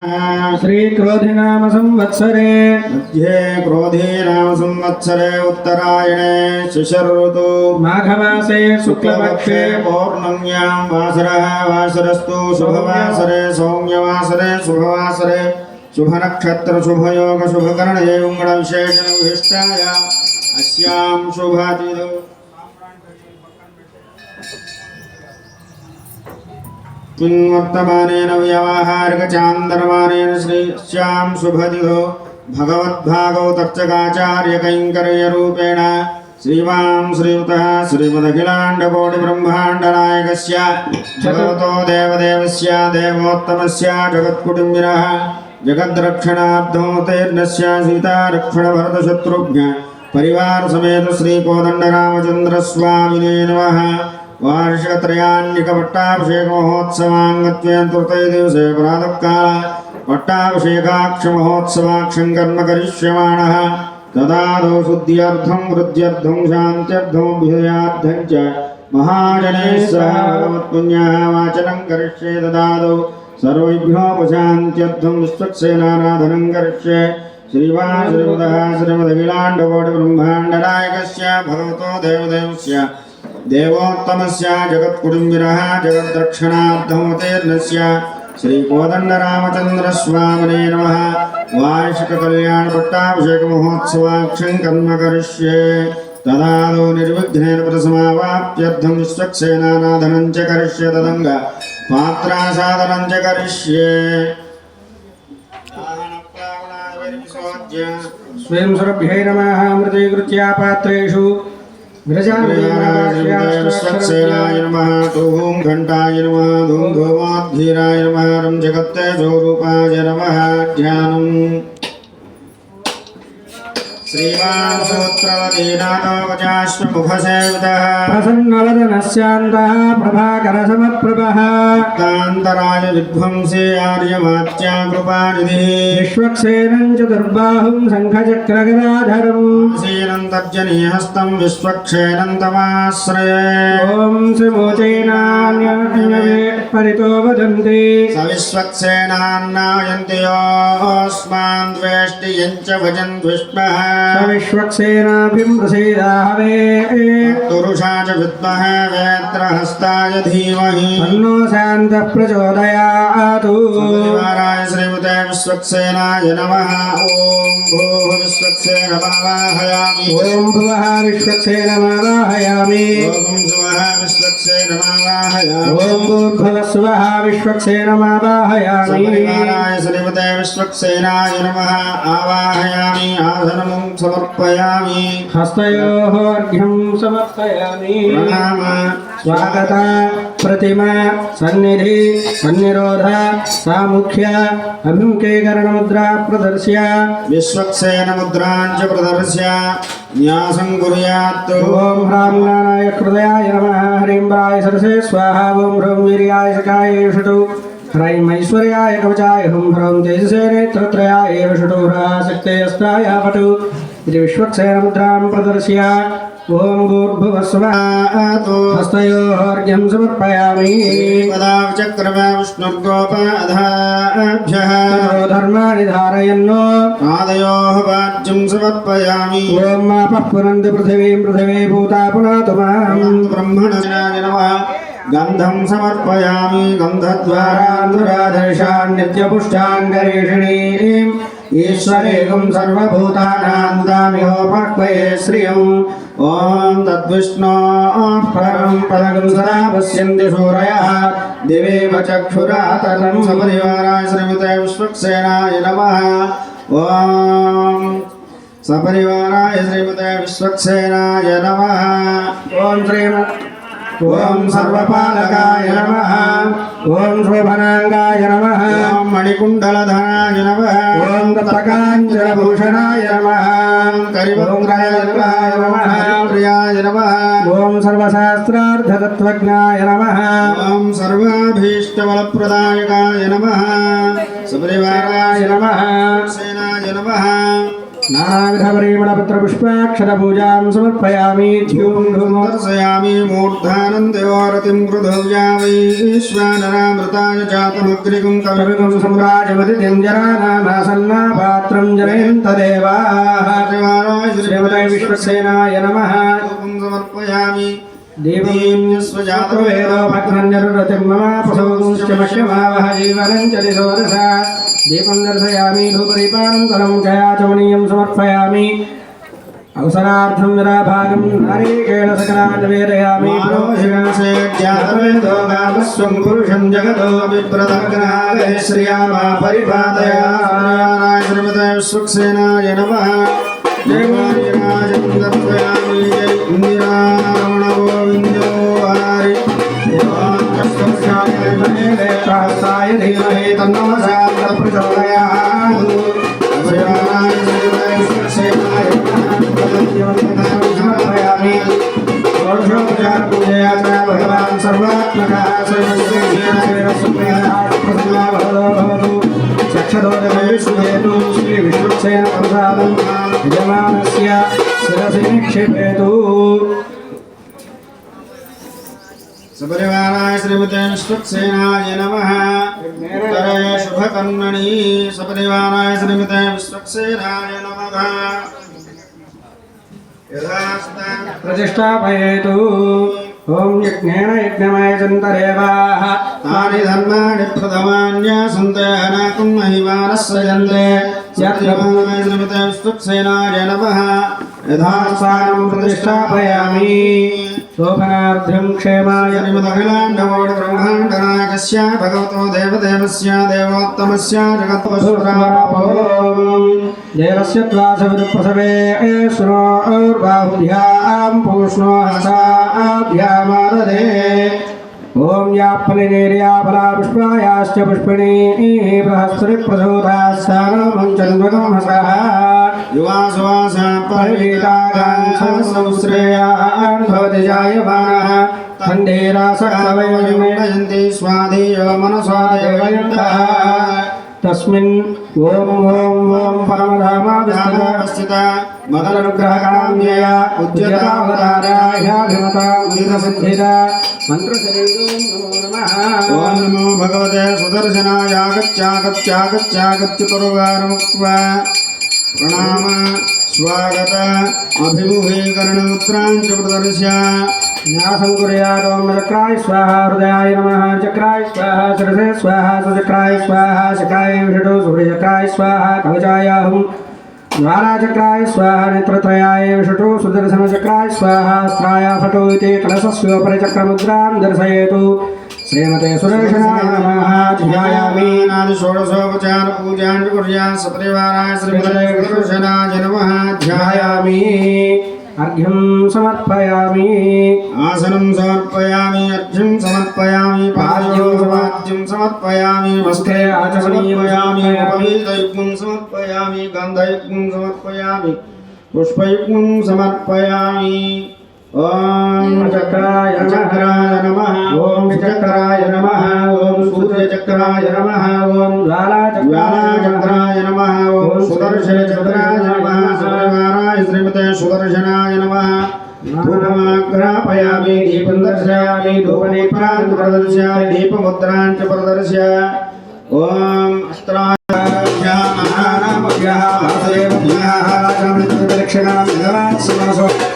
श्री क्रोधिनाम संवत्सरे मध्ये क्रोधीनाम संवत्सरे उत्तरायणे शिशिर ऋतु माघमासे शुक्लपक्षे पौर्णम्यां वासरः वासरस्तु शुभवासरे सौम्यवासरे शुभवासरे शुभनक्षत्र शुभयोग शुभकर्णे गुणविशेषण विशिष्टाय अस्यां शुभातिथौ वर्तमानेन व्यवहारिक चांद्रमानेन श्रीश्यां शुभतिथौ भगवद्भागौ तर्चकाचार्य कैंकर्य रूपेण श्रीवां श्रीयुतः श्रीमदखिलाण्डकोटिब्रह्माण्डनायकस्य भगवतो देवदेवस्य देवोत्तमस्य जगत्कुटुम्बिनः जगद्रक्षणार्थोत्तीर्णस्य सीतारक्षणभरतशत्रुघ्न परिवार समेत श्रीकोदण्डरामचन्द्रस्वामिने नमः। वार्षिकत्रयान्निकपट्टाभिषेक महोत्सवाङ्गत्वेन तृतीय दिवसे प्रातःकाल पट्टाभिषेकाक्ष महोत्सवाक्षं कर्म करिष्यमाणः। तदादौ शुद्ध्यर्थं वृद्ध्यर्थं शान्त्यर्थं विजयार्थं च महाजनैः सह भगवत्पुण्यः वाचनं करिष्ये। तदादौ सर्वविघ्नोपशान्त्यर्थं विश्वक्सेनाराधनं करिष्ये। श्रीवान् श्रीमदः श्रीमदखिलाण्डकोटिब्रह्माण्डनायकस्य भगवतो देवदेवस्य देवोत्तमस्य जगत्कुटुम्बिनः जगद्रक्षणार्थमोतीर्णस्य श्रीकोदण्डरामचन्द्रस्वामिने नमः। वार्षिककल्याणपट्टाभिषेकमहोत्सवाक्षं कर्म करिष्ये। तदादौ निर्विघ्नेन प्रथमावाप्त्यर्थं विश्वक्सेनाराधनं च करिष्ये। तदङ्ग पात्रासादनं च करिष्ये। स्वयं सुरभ्यै नमः। अमृतीकृत्या पात्रेषु विश्वक्सेनाय नमः। टुहुं घण्टाय नमः। धूम धूमोद्गीराय नमः। रं जगत्तेजोरूपाय नमः। ध्यानम् श्रीवान् सूत्रवतीनाथोपचाश्वमुखसेवितः प्रसन्नवदनस्यान्तः प्रभाकरसमप्रभः कान्तराय विध्वंसे आर्यमात्या कृपानिधिः विश्वक्सेनं चतुर्बाहुं शङ्खचक्रगदाधरम् आसीनं तर्जनीहस्तं विश्वक्सेनं तमाश्रये। ॐ श्रीमोचेनान्यवे परितो वदन्ति स विश्वक्सेनान्नायन्ति योऽस्मान् द्वेष्टि यञ्च भजन् विष्मः विश्वक्सेनाभिं प्रसीदाहवे तुरुषा च विद्महे वेत्रहस्ताय धीमहि तन्नो शान्तः प्रचोदयातु। परिवाराय श्रीमते विश्वक्सेनाय नमः। ॐ भूः विश्वक्सेनमावाहयामि। ॐ भुवः विश्वक्सेनमावाहयामि। ॐ सुवः विश्वक्सेनमावाहयामि। ॐ भूर्भुवः स्वः विश्वक्सेनमावाहयामि। परिवाराय श्रीमते विश्वक्सेनाय नमः। आवाहयामि। आसनं समर्पयामि। हस्तयोः अर्घ्यं समर्पयामि। प्रणाम स्वागत प्रतिमा सन्निधि सन्निरोध सामुख्य अभिमुखीकरणमुद्रा प्रदर्श्य विश्वक्सेन मुद्रां च प्रदर्श्य न्यासं कुर्यात्। ॐ ह्रां ज्ञानाय हृदयाय नमः। ह्रीं ब्राय सरसे स्वाहा। ॐ ह्रौं वीर्याय सखाय षटु ह्रैं ऐश्वर्याय कवचाय हुं ह्रौं तेजसे नेत्रत्रयाय षटु ह्राशक्ते अस्ताय पटु इति विश्वक्सेनमुद्रां प्रदर्श्य ॐ भूर्भुवः स्वः हस्तयोः अर्घ्यं समर्पयामि। पदाचक्रमे विष्णुर्गोपाधाभ्यः धर्माणि धारयन्नो पादयोः वाच्यं समर्पयामि। ॐ मापः पुनन्ति पृथिवीं पृथिवी भूता पुनातु माम्। ब्रह्मणाय नमः। गन्धं समर्पयामि। गन्धद्वारान्धुराधर्षान् नित्यपुष्टाङ्गरीषिणीम् ईश्वरेकं सर्वभूतानां दाम्योपक्वये श्रियम्। ॐ तद्विष्णोः परं पदं सदा पश्यन्ति सूरयः दिवेव चक्षुरातनं। सपरिवाराय श्रीमते विश्वक्सेनाय नमः। ॐ सपरिवाराय श्रीमते विश्वक्सेनाय नमः। ॐ सर्वपालकाय नमः। ॐ शोभनाङ्गाय नमः। ॐ मणिकुण्डलधराय नमः। ॐ तप्तकाञ्चनभूषणाय नमः। करिवक्त्राय नमः। प्रियाय नमः। ॐ सर्वशास्त्रार्थतत्त्वज्ञाय नमः। ॐ सर्वाभीष्टबलप्रदायकाय नमः। सपरिवाराय नमः। सेनाय नमः। नानाविधपरिमलपत्रपुष्पाक्षरपूजां समर्पयामि ध्यूं धूमो दर्शयामि मूर्धानं देवरतिं कृधव्या वैश्वानरामृताय जातमग्रिगुं कविगुं सम्राजमतिं जरानामासन्नापात्रं जनयन्तदेवाः श्रीमते विश्वक्सेनाय नमः समर्पयामि देवीं स्वजातो वेदो भक्तञ्जरुरतिं मम पशुंश्चमश्यमावह जीवनं च दिशोदशा दीपं दर्शयामि धूपदीपानन्तरं जयाचमनीयं समर्पयामि अवसरार्थं विराभागं नारीकेण निवेदयामि ज्ञातवेदोगामस्वं पुरुषं जगतो विप्रदग्नाय श्रियामा परिपादयामि श्रीमते विश्वक्सेनाय नमः जयराजं दर्शयामि जय इन्दिरारमण गोविन्दो हरि सहस्राय धीमहि तन्नो शान्तिः प्रचोदयात् समर्पयामि पूजया च भगवान् सर्वात्मकः भवतु चक्षुरोदयेषु श्रीविष्णुसेन प्रसादं यजमानस्य शिरसि निक्षिपेतु सपरिवाराय श्रीमते विश्वक्सेनाय नमः उत्तरे शुभकर्मणि सपरिवाराय श्रीमते विश्वक्सेनाय नमः यथास्ता प्रतिष्ठापयेतु ॐ यज्ञेन यज्ञमयजन्तरेवाः तानि धर्माणि प्रथमान्यासन्तेनाकुं महिमानः सजन्ते यत्प्रभुवाय श्रीमते विश्वक्सेनाय नमः यथास्थानं प्रतिष्ठापयामि शोभनार्थं क्षेमाय ब्रह्माण्डनायकस्य भगवतो देवदेवस्य देवोत्तमस्य जगत्पशुरापो देवस्य त्वासविदुप्रसवे श्रोर्बाहुभ्यां पूष्णो हस्ताभ्यामाददे ॐ याप्पलिनेर्या फलापुष्पायाश्च पुष्पिणीः बृहस्पतिप्रसूतास्थानमञ्चन्वकं हसः युवासुवासा परिवीतागान् भवति जायमानः खण्डेरासकवयन्ति स्वाधीयो मनसा देवयन्तः तस्मिन् ॐ परमधामावस्थिता मदनुग्रहकाम्यया उद्यतावताराह्याभिमता उदितसिद्धिदा मन्त्रशरीरो नमो नमः ॐ नमो भगवते सुदर्शनाय आगत्यागत्यागत्यागत्य परोगारमुक्त्वा प्रणाम स्वागत अभिमुखीकरणमुद्रां च प्रदर्श्य न्यासं कुर्यादों चक्राय स्वाहा हृदयाय नमः चक्राय स्वाहा शिरसे स्वाहा सुचक्राय स्वाहा शक्राय विषडो सूर्यचक्राय स्वाहा कवचायाहुं ज्वालाचक्राय स्वाहा नेत्रत्रयाय विषटो सुदर्शनचक्राय स्वाहा अस्त्राय फटो इति कलशस्योपरि चक्रमुद्रां दर्शयतु श्रीमते सुदर्शनाय नमः ध्यायामि नादि षोडशोपचार पूजां कुर्यात् सपरिवाराय श्रीमते सुदर्शनाय नमः ध्यायामि अर्घ्यं समर्पयामि आसनं समर्पयामि अर्घ्यं समर्पयामि पाद्यं समर्पयामि वस्त्रे आचमनीयामि उपवीतयुग्मं समर्पयामि गन्धयुग्मं समर्पयामि पुष्पयुग्मं समर्पयामि ॐ चक्राय नमः ॐ चक्राय नमः ॐ सूर्यचक्राय नमः ॐ ज्वालाचक्राय नमः ॐ सुदर्शनचक्राय नमः सपरिवाराय श्रीमते सुदर्शनाय नमः धूपमाग्रापयामि दीपं दर्शयामि धूपदीपान् प्रदर्शयामि दीपमुद्रां च प्रदर्श्य ॐ अस्त्राभ्यः महानामभ्यः वासुदेवभ्यः राजमृत्युदक्षिणां भगवान् सुमनसो